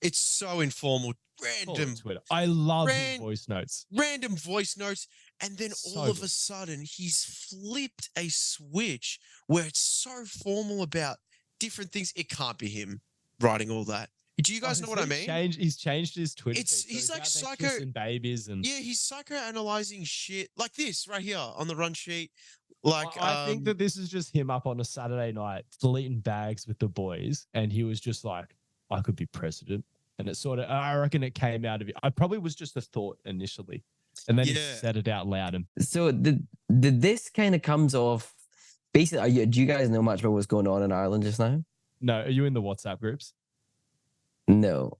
It's so informal. Call it Random, Twitter. I love his ran- voice notes. random voice notes. And then So all of a good. sudden, he's flipped a switch where it's so formal about different things. It can't be him writing all that. Do you guys know what I mean? He's changed his Twitter It's- feed. So he's like out there psycho- kissing babies and Yeah, he's psychoanalyzing shit like this right here on the run sheet. Like, I think that this is just him up on a Saturday night deleting bags with the boys, and he was just like, I could be president. And it sort of, I reckon it came out of it. I probably was just a thought initially. And then he Yeah. said it out loud. And So the this kind of comes off. Basically, do you guys know much about what's going on in Ireland just now? no, are you in the WhatsApp groups? No,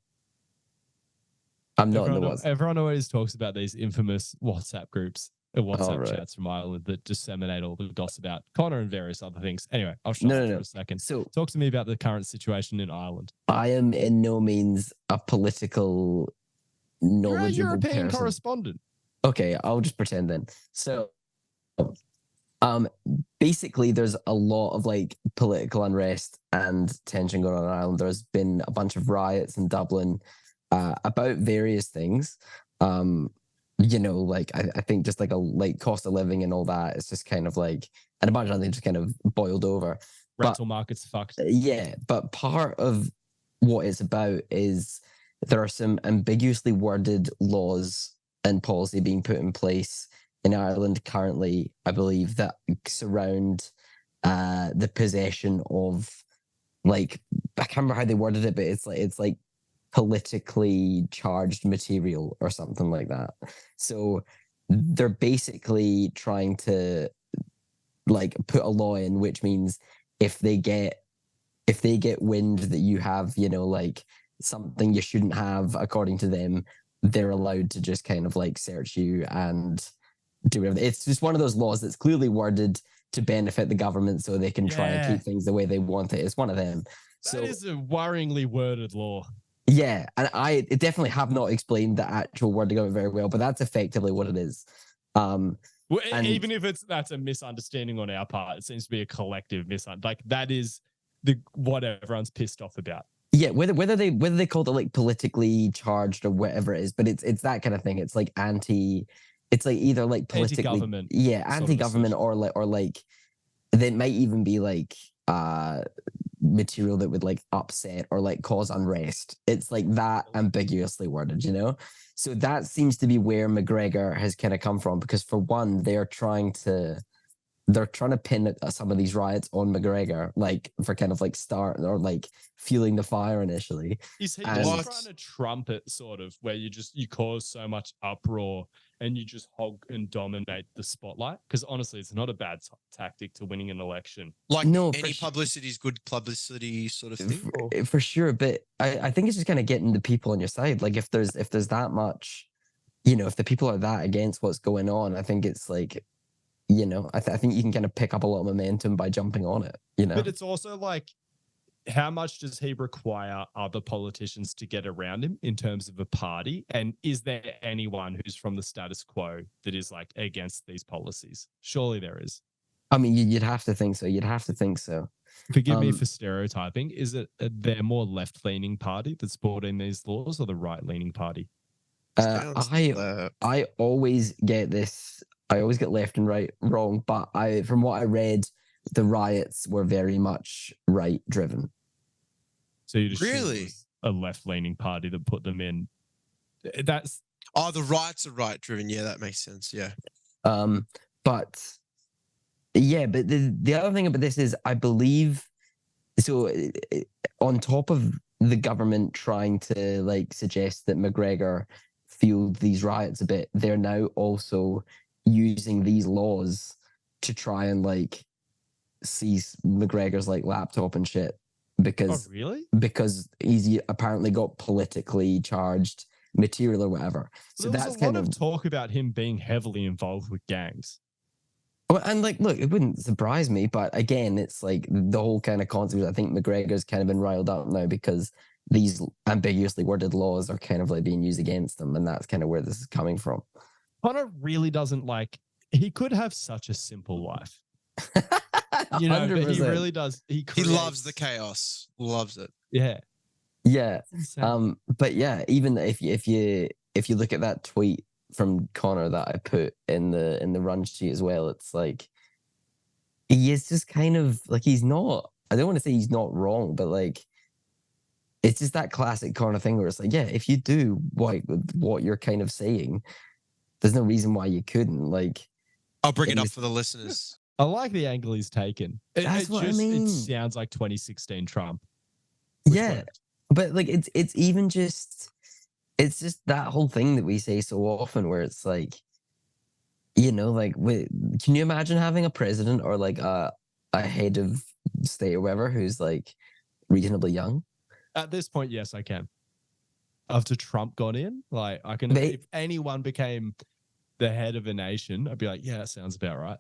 I'm not in the Everyone, WhatsApp. everyone always talks about these infamous WhatsApp groups and WhatsApp right. chats from Ireland that disseminate all the gossip about Connor and various other things. Anyway, I'll shut No, up no, for no. a second. So Talk to me about the current situation in Ireland. I am in no means a political You're a knowledgeable European person. correspondent. Okay, I'll just pretend then. So, basically, there's a lot of like political unrest and tension going on in Ireland. There's been a bunch of riots in Dublin about various things. Like I think just like cost of living and all that. It's just kind of like, and a bunch of other things just kind of boiled over. Rental market's fucked. Yeah, but part of what it's about is there are some ambiguously worded laws and policy being put in place in Ireland currently, I believe, that surround the possession of, like, I can't remember how they worded it, but it's like politically charged material or something like that. So they're basically trying to like put a law in, which means if they get wind that you have, like something you shouldn't have according to them, they're allowed to just kind of like search you and do whatever. It's just one of those laws that's clearly worded to benefit the government so they can try and Yeah. keep things the way they want it. It's one of them. That is a worryingly worded law. Yeah, and I definitely have not explained the actual wording of it very well, but that's effectively what it is. Well, And- even if that's a misunderstanding on our part, it seems to be a collective misunderstanding. Like that is what everyone's pissed off about. Yeah, whether they call it like politically charged or whatever it is, but it's that kind of thing. It's like it's like either like politically, Anti-government yeah, sort of anti-government decision. or like they might even be like material that would like upset or like cause unrest. It's like that ambiguously worded, So that seems to be where McGregor has kind of come from, because for one, they're trying to pin some of these riots on McGregor, like for kind of like start or like fueling the fire initially. Is he And- just trying to trumpet sort of where you cause so much uproar and you just hog and dominate the spotlight? Because honestly, it's not a bad tactic to winning an election. like No, for any sure. publicity is good publicity sort of thing. For sure, but I think it's just kind of getting the people on your side. Like if there's that much, if the people are that against what's going on, I think it's like, I think you can kind of pick up a lot of momentum by jumping on it. But it's also like, how much does he require other politicians to get around him in terms of a party? And is there anyone who's from the status quo that is like against these policies? Surely there is. I mean, you'd have to think so. You'd have to think so. Forgive me for stereotyping. Is it their more left-leaning party that's supporting these laws, or the right-leaning party? Sounds I always get this. I always get left and right wrong, but from what I read, the riots were very much right driven. So you just Really? a left-leaning party that put them in. That's the rights are right driven. Yeah, that makes sense. Yeah. But yeah, but the other thing about this is, I believe, so on top of the government trying to like suggest that McGregor fueled these riots a bit, they're now also using these laws to try and like seize McGregor's like laptop and shit because really? because he's apparently got politically charged material or whatever. So There was that's a kind lot of of talk about him being heavily involved with gangs. well, and like, look, it wouldn't surprise me, but again, it's like the whole kind of concept. I think McGregor's kind of been riled up now because these ambiguously worded laws are kind of like being used against them, and that's kind of where this is coming from. Connor really doesn't like. He could have such a simple life, but he 100%. really does. He He loves the creates- chaos. Loves it. Yeah, Yeah. Insane. But yeah, even if you look at that tweet from Connor that I put in the run sheet as well, it's like he is just kind of like he's not. I don't want to say he's not wrong, but like it's just that classic Connor thing where it's like, yeah, if you do what you're kind of saying, there's no reason why you couldn't. Like, I'll bring it up was- for the listeners. I like the angle he's taken. That's what I mean. It sounds like 2016 Trump. which yeah, worked. but like it's even just it's just that whole thing that we say so often where it's like, you know, like can you imagine having a president or like a head of state or whatever who's like reasonably young? At this point, yes, I can. After Trump got in, like I can. But if anyone became the head of a nation, I'd be like, yeah, that sounds about right.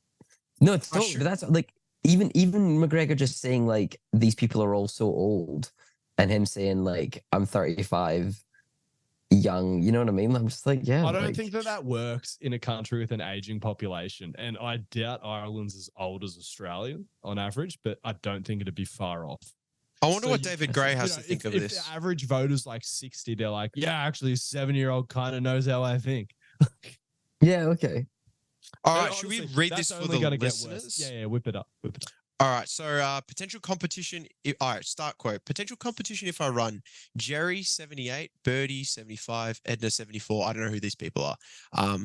No, it's Oh, totally, sure. but that's like even McGregor just saying like these people are all so old, and him saying like I'm 35, young. You know what I mean? I'm just like, yeah. I don't like, think that works in a country with an aging population, and I doubt Ireland's as old as Australia on average, but I don't think it'd be far off. I wonder So what you- David Gray you has know, to think if, of if this. the average voter's like 60, they're like, yeah, actually, a 7-year-old kind of knows how I think. yeah, okay. All But right, should we honestly, read that's this for only the gonna get listeners? worse. Yeah, whip it up. Whip it up. All right, so potential competition. All right, start quote. Potential competition if I run Jerry 78, Birdie 75, Edna 74. I don't know who these people are.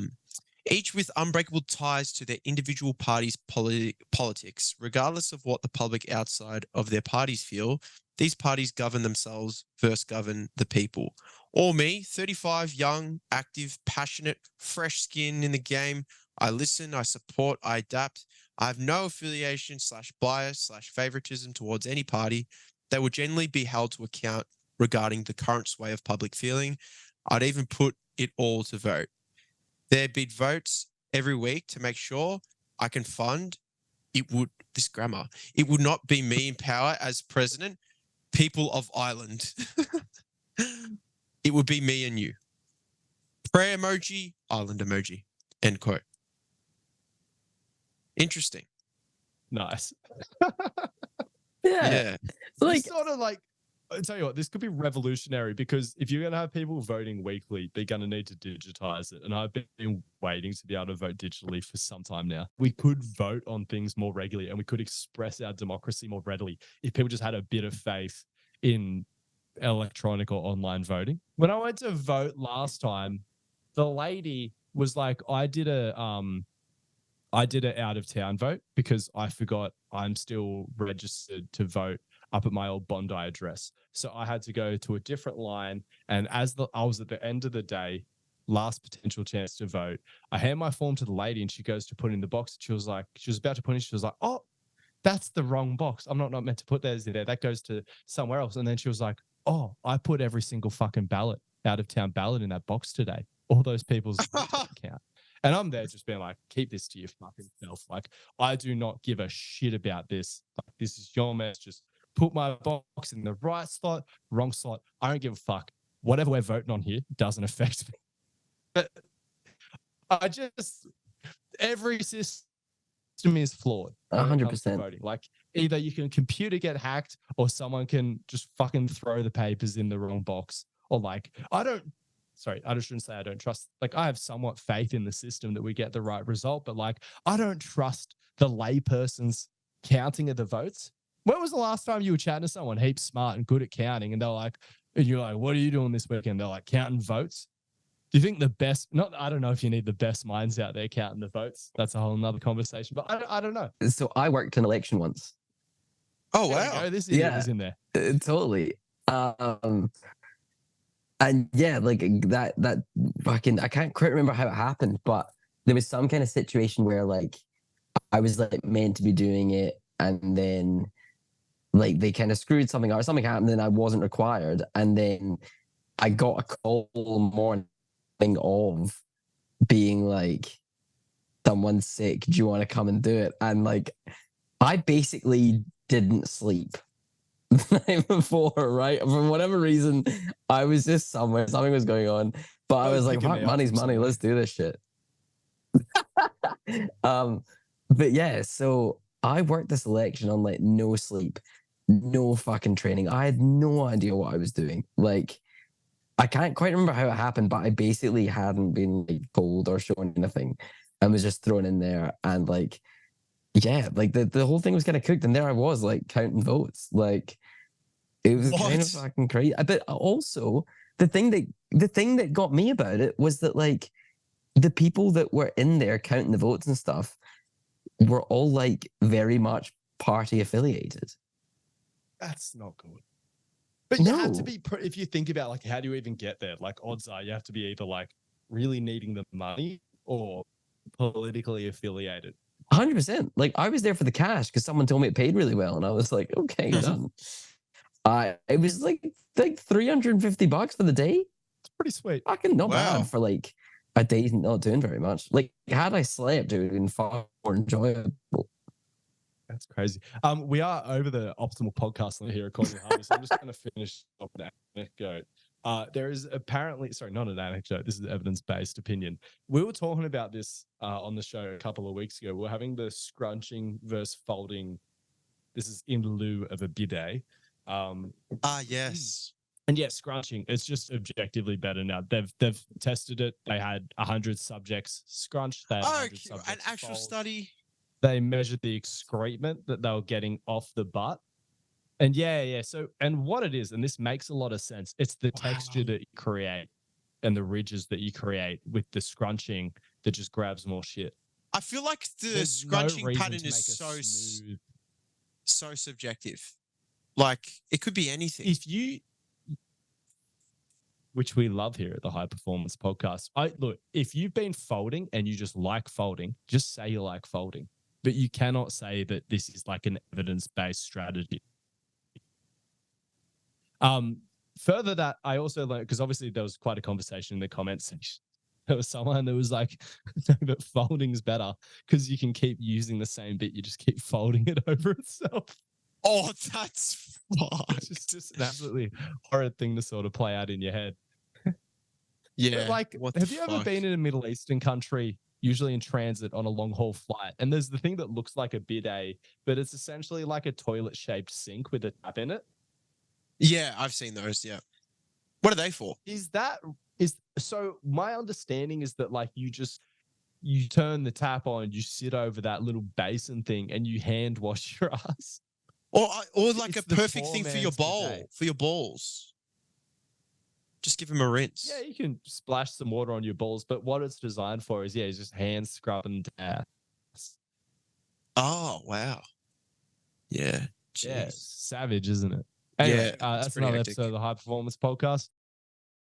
Each with unbreakable ties to their individual parties' politics, regardless of what the public outside of their parties feel. These parties govern themselves versus govern the people. Or me, 35, young, active, passionate, fresh skin in the game. I listen, I support, I adapt. I have no affiliation / bias / favoritism towards any party. They will generally be held to account regarding the current sway of public feeling. I'd even put it all to vote. There'd be votes every week to make sure I can fund. It would not be me in power as president. People of Ireland. It would be me and you. Prayer emoji, Ireland emoji. End quote. Interesting. Nice. Yeah. Like, It's sort of like, I tell you what, this could be revolutionary because if you're going to have people voting weekly, they're going to need to digitize it. And I've been waiting to be able to vote digitally for some time now. We could vote on things more regularly and we could express our democracy more readily if people just had a bit of faith in electronic or online voting. When I went to vote last time, the lady was like, I did an out of town vote because I forgot I'm still registered to vote up at my old Bondi address. So I had to go to a different line. And I was at the end of the day, last potential chance to vote, I hand my form to the lady and she goes to put in the box. She was about to put in, she was like, oh, that's the wrong box. I'm not meant to put those in there. That goes to somewhere else. And then she was like, oh, I put every single fucking out of town ballot in that box today. All those people's count. And I'm there just being like, keep this to your fucking self. Like, I do not give a shit about this. Like, this is your mess. Just put my box in the right slot, wrong slot. I don't give a fuck. Whatever we're voting on here doesn't affect me. But every system is flawed. 100%. Voting. Like, either you can computer get hacked or someone can just fucking throw the papers in the wrong box. Or like, I just shouldn't say I don't trust. Like, I have somewhat faith in the system that we get the right result, but like, I don't trust the layperson's counting of the votes. When was the last time you were chatting to someone heaps smart and good at counting, and they're like, and you're like, what are you doing this weekend? They're like, counting votes. Do you think the best? I don't know if you need the best minds out there counting the votes. That's a whole nother conversation. But I don't know. So I worked an election once. Oh, There we wow. go. This idiot was in there. Totally. And yeah, like that fucking, I can't quite remember how it happened, but there was some kind of situation where like I was like meant to be doing it, and then like they kind of screwed something up, or something happened, and I wasn't required, and then I got a call morning of being like, someone's sick, do you want to come and do it? And like I basically didn't sleep the night before, right? For whatever reason, I was just somewhere, something was going on, but I was like, picking fuck, me up money's from money, somewhere. let's do this shit. But yeah, so I worked this election on like no sleep, no fucking training. I had no idea what I was doing. Like, I can't quite remember how it happened, but I basically hadn't been like told or shown anything and was just thrown in there. And like, yeah, like the whole thing was kind of cooked. And there I was, like, counting votes. Like, it was kind of What? fucking crazy. But also, the thing that got me about it was that, like, the people that were in there counting the votes and stuff were all, like, very much party affiliated. That's not good. But you have to No. be, if you think about, like, how do you even get there? Like, odds are you have to be either, like, really needing the money or politically affiliated. 100%. Like, I was there for the cash because someone told me it paid really well, and I was like, okay, done. It was like $350 for the day. It's pretty sweet. Fucking not Wow. bad for like a day not doing very much. Like, had I slept, it would have been far more enjoyable. That's crazy. We are over the optimal podcast limit here at Causing Harvest. So I'm just going to finish off an anecdote. There is apparently, sorry, not an anecdote. This is evidence-based opinion. We were talking about this on the show a couple of weeks ago. We're having the scrunching versus folding. This is in lieu of a bidet. Yes. And yeah, scrunching, it's just objectively better now. They've tested it. They had 100 subjects scrunch. They had 100 subjects an actual fold. study. They measured the excrement that they were getting off the butt. And yeah. So, and what it is, and this makes a lot of sense, it's the texture that you create and the ridges that you create with the scrunching that just grabs more shit. I feel like the There's no scrunching reason pattern to is make a smooth. so subjective. Like, it could be anything. If you, which we love here at the High Performance Podcast, look, if you've been folding and you just like folding, just say you like folding. But you cannot say that this is like an evidence-based strategy. Further that I also learned, because obviously there was quite a conversation in the comments section. There was someone that was like, no, but folding's better because you can keep using the same bit. You just keep folding it over itself. Oh, that's fucked. It's just an absolutely horrid thing to sort of play out in your head. Yeah. But like, have you ever been in a Middle Eastern country, usually in transit on a long haul flight, and there's the thing that looks like a bidet, but it's essentially like a toilet shaped sink with a tap in it? Yeah, I've seen those. Yeah. What are they for? So my understanding is that, like, you turn the tap on, you sit over that little basin thing, and you hand wash your ass. Or like It's a the perfect poor thing for your man's bowl, bidet. for your balls. Just give them a rinse. Yeah, you can splash some water on your balls, but what it's designed for is, it's just hand scrubbing ass. Oh, wow. Yeah. Yeah, Jeez. savage, isn't it? Anyway, Yeah, it's that's pretty another hectic. episode of the High Performance Podcast.